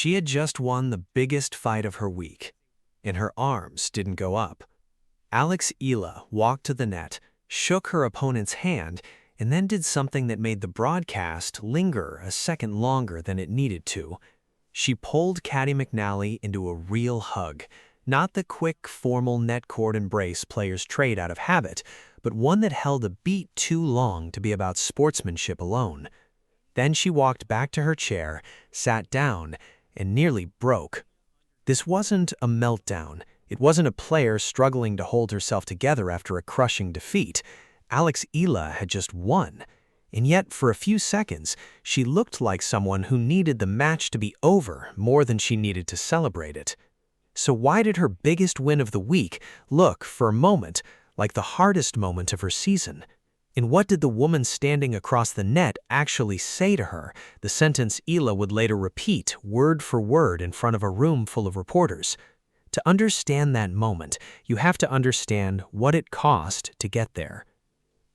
She had just won the biggest fight of her week, and her arms didn't go up. Alex Ela walked to the net, shook her opponent's hand, and then did something that made the broadcast linger a second longer than it needed to. She pulled Caddy McNally into a real hug, not the quick, formal net court embrace players trade out of habit, but one that held a beat too long to be about sportsmanship alone. Then she walked back to her chair, sat down, and nearly broke. This wasn't a meltdown. It wasn't a player struggling to hold herself together after a crushing defeat. Alex Ela had just won. And yet, for a few seconds, she looked like someone who needed the match to be over more than she needed to celebrate it. So why did her biggest win of the week look, for a moment, like the hardest moment of her season? And what did the woman standing across the net actually say to her, the sentence Ela would later repeat word for word in front of a room full of reporters? To understand that moment, you have to understand what it cost to get there.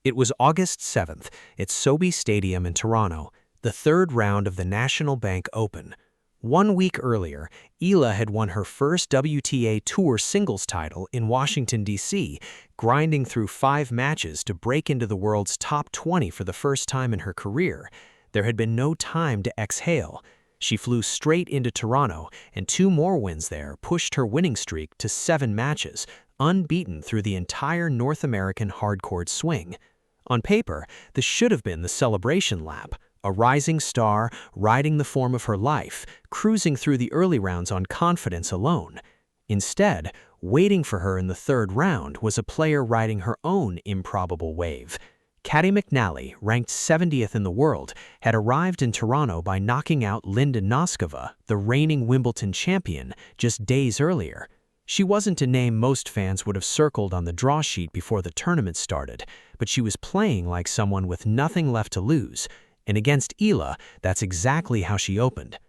It was August 7th at Sobe Stadium in Toronto, the third round of the National Bank Open. 1 week earlier, Ela had won her first WTA Tour singles title in Washington, D.C., grinding through 5 matches to break into the world's top 20 for the first time in her career. There had been no time to exhale. She flew straight into Toronto, and 2 more wins there pushed her winning streak to 7 matches, unbeaten through the entire North American hardcourt swing. On paper, this should have been the celebration lap. A rising star, riding the form of her life, cruising through the early rounds on confidence alone. Instead, waiting for her in the third round was a player riding her own improbable wave. Caddy McNally, ranked 70th in the world, had arrived in Toronto by knocking out Linda Noskova, the reigning Wimbledon champion, just days earlier. She wasn't a name most fans would have circled on the draw sheet before the tournament started, but she was playing like someone with nothing left to lose. And against Ela, that's exactly how she opened.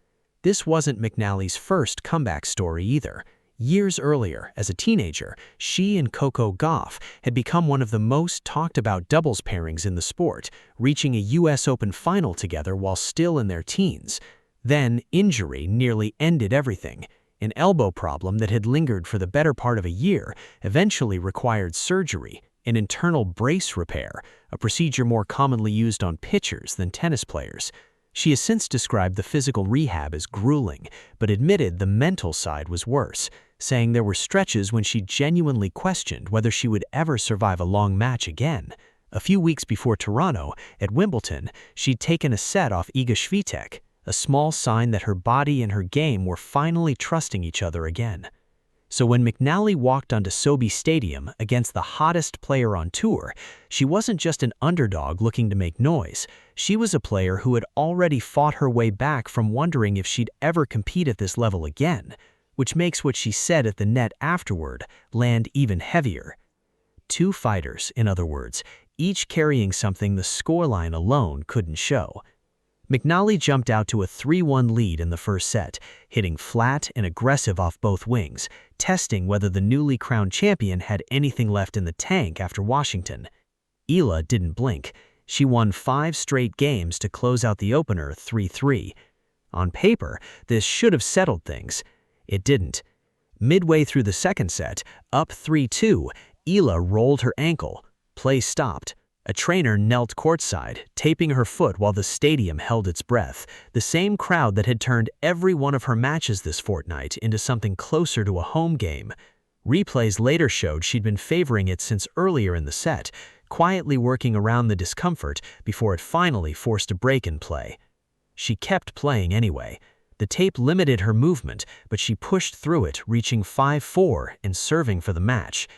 This wasn't McNally's first comeback story either. Years earlier, as a teenager, she and Coco Gauff had become one of the most talked about doubles pairings in the sport, reaching a US Open final together while still in their teens. Then, injury nearly ended everything. An elbow problem that had lingered for the better part of a year eventually required surgery, an internal brace repair, a procedure more commonly used on pitchers than tennis players. She has since described the physical rehab as grueling, but admitted the mental side was worse, saying there were stretches when she genuinely questioned whether she would ever survive a long match again. A few weeks before Toronto, at Wimbledon, she'd taken a set off Iga Swiatek, a small sign that her body and her game were finally trusting each other again. So when McNally walked onto Sobe Stadium against the hottest player on tour, she wasn't just an underdog looking to make noise. She was a player who had already fought her way back from wondering if she'd ever compete at this level again, which makes what she said at the net afterward land even heavier. 2 fighters, in other words, each carrying something the scoreline alone couldn't show. McNally jumped out to a 3-1 lead in the first set, hitting flat and aggressive off both wings, testing whether the newly crowned champion had anything left in the tank after Washington. Ela didn't blink. She won 5 straight games to close out the opener 3-3. On paper, this should have settled things. It didn't. Midway through the second set, up 3-2, Ela rolled her ankle. Play stopped. A trainer knelt courtside, taping her foot while the stadium held its breath, the same crowd that had turned every one of her matches this fortnight into something closer to a home game. Replays later showed she'd been favoring it since earlier in the set, quietly working around the discomfort before it finally forced a break in play. She kept playing anyway. The tape limited her movement, but she pushed through it, reaching 5-4 and serving for the match.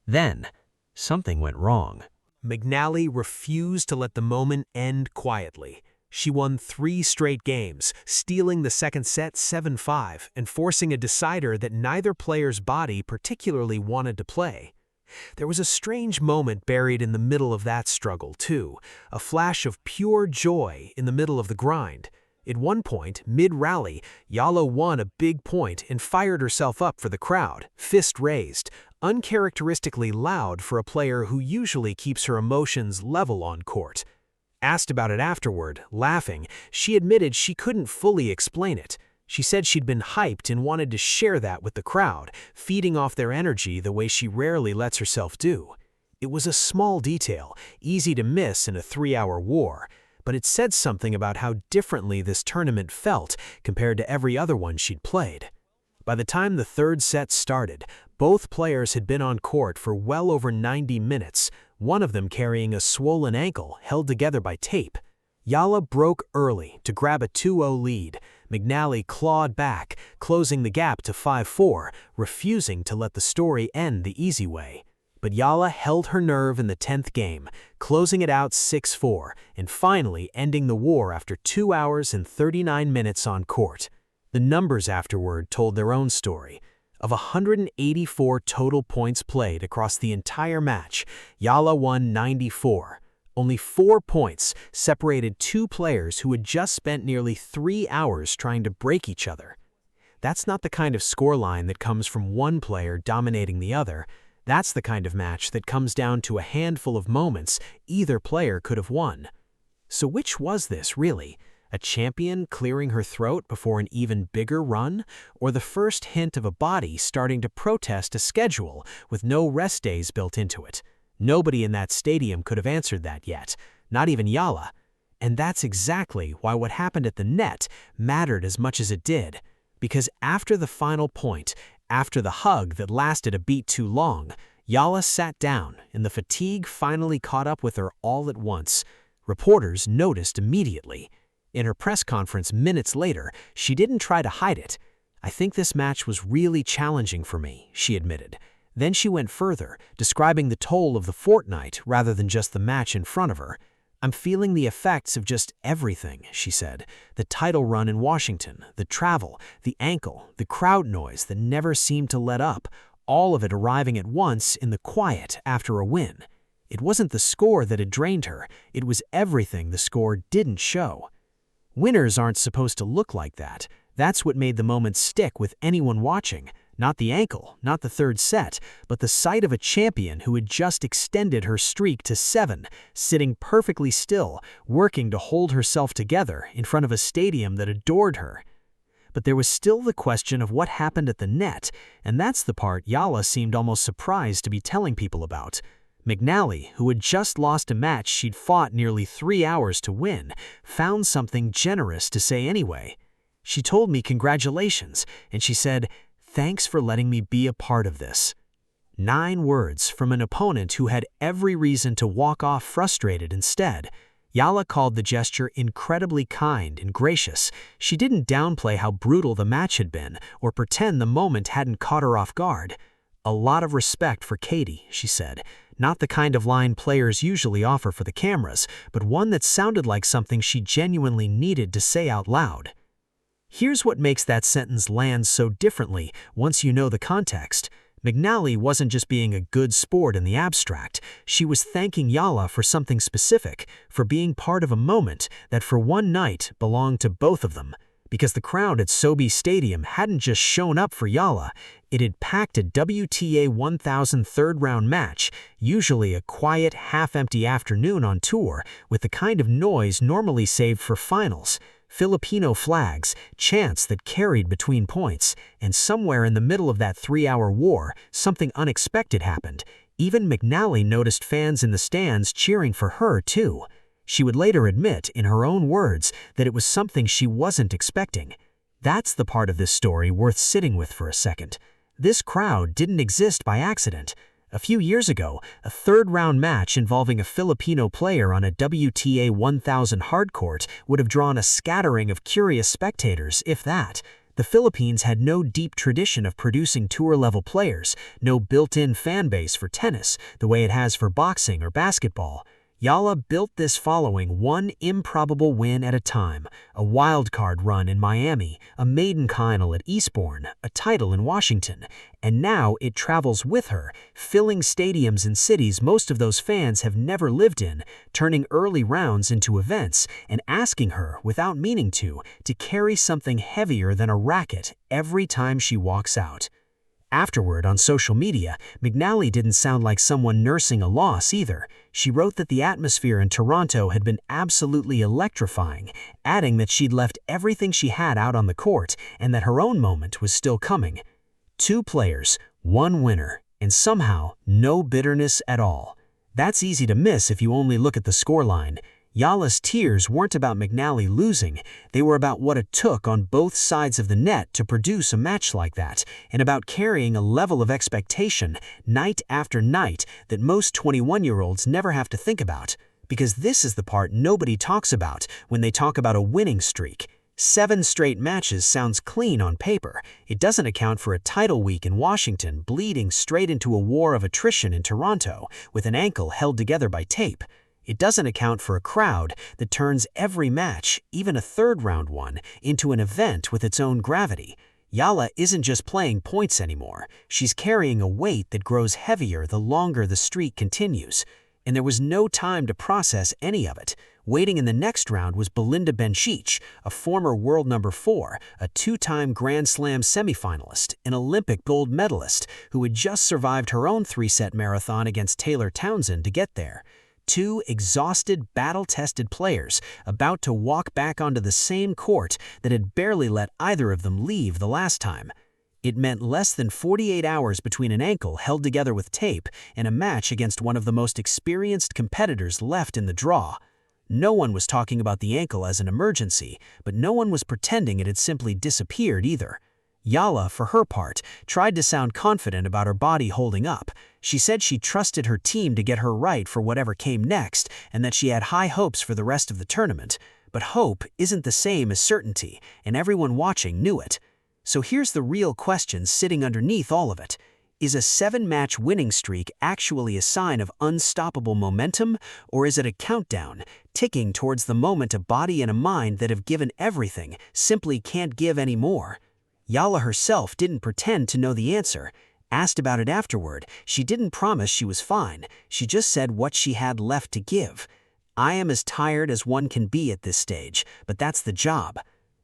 Then, something went wrong. McNally refused to let the moment end quietly. She won 3 straight games, stealing the second set 7-5 and forcing a decider that neither player's body particularly wanted to play. There was a strange moment buried in the middle of that struggle, too, a flash of pure joy in the middle of the grind. At one point, mid-rally, Yalo won a big point and fired herself up for the crowd, fist raised, uncharacteristically loud for a player who usually keeps her emotions level on court. Asked about it afterward, laughing, she admitted she couldn't fully explain it. She said she'd been hyped and wanted to share that with the crowd, feeding off their energy the way she rarely lets herself do. It was a small detail, easy to miss in a 3-hour war, but it said something about how differently this tournament felt compared to every other one she'd played. By the time the third set started, both players had been on court for well over 90 minutes, one of them carrying a swollen ankle held together by tape. Yala broke early to grab a 2-0 lead. McNally clawed back, closing the gap to 5-4, refusing to let the story end the easy way. But Yala held her nerve in the 10th game, closing it out 6-4, and finally ending the war after 2 hours and 39 minutes on court. The numbers afterward told their own story. Of 184 total points played across the entire match, Yala won 94. Only 4 points separated two players who had just spent nearly 3 hours trying to break each other. That's not the kind of scoreline that comes from one player dominating the other. That's the kind of match that comes down to a handful of moments either player could have won. So which was this, really? A champion clearing her throat before an even bigger run, or the first hint of a body starting to protest a schedule with no rest days built into it? Nobody in that stadium could have answered that yet, not even Yala. And that's exactly why what happened at the net mattered as much as it did. Because after the final point, after the hug that lasted a beat too long, Yala sat down and the fatigue finally caught up with her all at once. Reporters noticed immediately. In her press conference minutes later, she didn't try to hide it. "I think this match was really challenging for me," she admitted. Then she went further, describing the toll of the fortnight rather than just the match in front of her. "I'm feeling the effects of just everything," she said. "The title run in Washington, the travel, the ankle, the crowd noise that never seemed to let up, all of it arriving at once in the quiet after a win. It wasn't the score that had drained her, it was everything the score didn't show." Winners aren't supposed to look like that. That's what made the moment stick with anyone watching. Not the ankle, not the third set, but the sight of a champion who had just extended her streak to 7, sitting perfectly still, working to hold herself together in front of a stadium that adored her. But there was still the question of what happened at the net, and that's the part Yala seemed almost surprised to be telling people about. McNally, who had just lost a match she'd fought nearly 3 hours to win, found something generous to say anyway. "She told me congratulations, and she said, 'Thanks for letting me be a part of this.'" 9 words from an opponent who had every reason to walk off frustrated instead. Yala called the gesture incredibly kind and gracious. She didn't downplay how brutal the match had been or pretend the moment hadn't caught her off guard. "A lot of respect for Katie," she said. Not the kind of line players usually offer for the cameras, but one that sounded like something she genuinely needed to say out loud. Here's what makes that sentence land so differently once you know the context. McNally wasn't just being a good sport in the abstract. She was thanking Yala for something specific, for being part of a moment that for one night belonged to both of them. Because the crowd at SoBi Stadium hadn't just shown up for Yala, it had packed a WTA 1000 third-round match, usually a quiet, half-empty afternoon on tour, with the kind of noise normally saved for finals. Filipino flags, chants that carried between points, and somewhere in the middle of that 3-hour war, something unexpected happened. Even McNally noticed fans in the stands cheering for her, too. She would later admit, in her own words, that it was something she wasn't expecting. That's the part of this story worth sitting with for a second. This crowd didn't exist by accident. A few years ago, a third-round match involving a Filipino player on a WTA 1000 hardcourt would have drawn a scattering of curious spectators, if that. The Philippines had no deep tradition of producing tour-level players, no built-in fan base for tennis, the way it has for boxing or basketball. Yala built this following one improbable win at a time, a wildcard run in Miami, a maiden final at Eastbourne, a title in Washington, and now it travels with her, filling stadiums in cities most of those fans have never lived in, turning early rounds into events, and asking her, without meaning to carry something heavier than a racket every time she walks out. Afterward, on social media, McNally didn't sound like someone nursing a loss either. She wrote that the atmosphere in Toronto had been absolutely electrifying, adding that she'd left everything she had out on the court and that her own moment was still coming. 2 players, 1 winner, and somehow no bitterness at all. That's easy to miss if you only look at the scoreline. Yala's tears weren't about McNally losing, they were about what it took on both sides of the net to produce a match like that, and about carrying a level of expectation night after night that most 21-year-olds never have to think about. Because this is the part nobody talks about when they talk about a winning streak. 7 straight matches sounds clean on paper. It doesn't account for a title week in Washington bleeding straight into a war of attrition in Toronto with an ankle held together by tape. It doesn't account for a crowd that turns every match, even a third-round one, into an event with its own gravity. Yala isn't just playing points anymore. She's carrying a weight that grows heavier the longer the streak continues. And there was no time to process any of it. Waiting in the next round was Belinda Bencic, a former world number 4, a 2-time Grand Slam semifinalist, an Olympic gold medalist, who had just survived her own 3-set marathon against Taylor Townsend to get there. 2 exhausted, battle-tested players about to walk back onto the same court that had barely let either of them leave the last time. It meant less than 48 hours between an ankle held together with tape and a match against one of the most experienced competitors left in the draw. No one was talking about the ankle as an emergency, but no one was pretending it had simply disappeared either. Yala, for her part, tried to sound confident about her body holding up. She said she trusted her team to get her right for whatever came next and that she had high hopes for the rest of the tournament. But hope isn't the same as certainty, and everyone watching knew it. So here's the real question sitting underneath all of it. Is a 7-match winning streak actually a sign of unstoppable momentum, or is it a countdown, ticking towards the moment a body and a mind that have given everything simply can't give any more? Yala herself didn't pretend to know the answer. Asked about it afterward, she didn't promise she was fine. She just said what she had left to give. "I am as tired as one can be at this stage, but that's the job."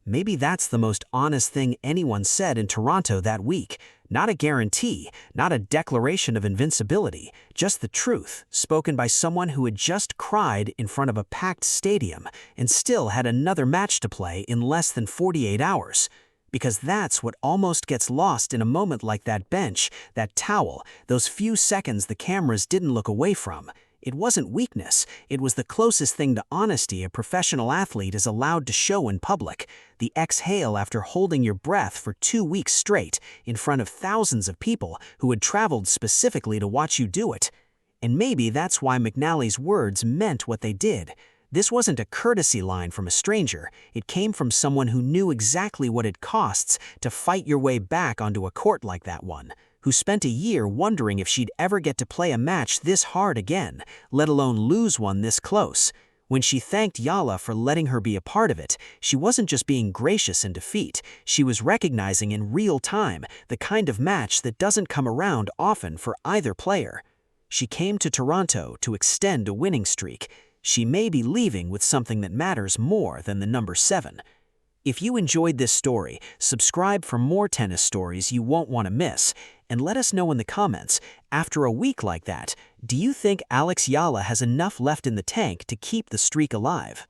Maybe that's the most honest thing anyone said in Toronto that week. Not a guarantee, not a declaration of invincibility, just the truth, spoken by someone who had just cried in front of a packed stadium and still had another match to play in less than 48 hours. Because that's what almost gets lost in a moment like that bench, that towel, those few seconds the cameras didn't look away from. It wasn't weakness, it was the closest thing to honesty a professional athlete is allowed to show in public. The exhale after holding your breath for 2 weeks straight in front of thousands of people who had traveled specifically to watch you do it. And maybe that's why McNally's words meant what they did. This wasn't a courtesy line from a stranger. It came from someone who knew exactly what it costs to fight your way back onto a court like that one, who spent a year wondering if she'd ever get to play a match this hard again, let alone lose one this close. When she thanked Yala for letting her be a part of it, she wasn't just being gracious in defeat, she was recognizing in real time the kind of match that doesn't come around often for either player. She came to Toronto to extend a winning streak. She may be leaving with something that matters more than the number 7. If you enjoyed this story, subscribe for more tennis stories you won't want to miss, and let us know in the comments, after a week like that, do you think Alex Yala has enough left in the tank to keep the streak alive?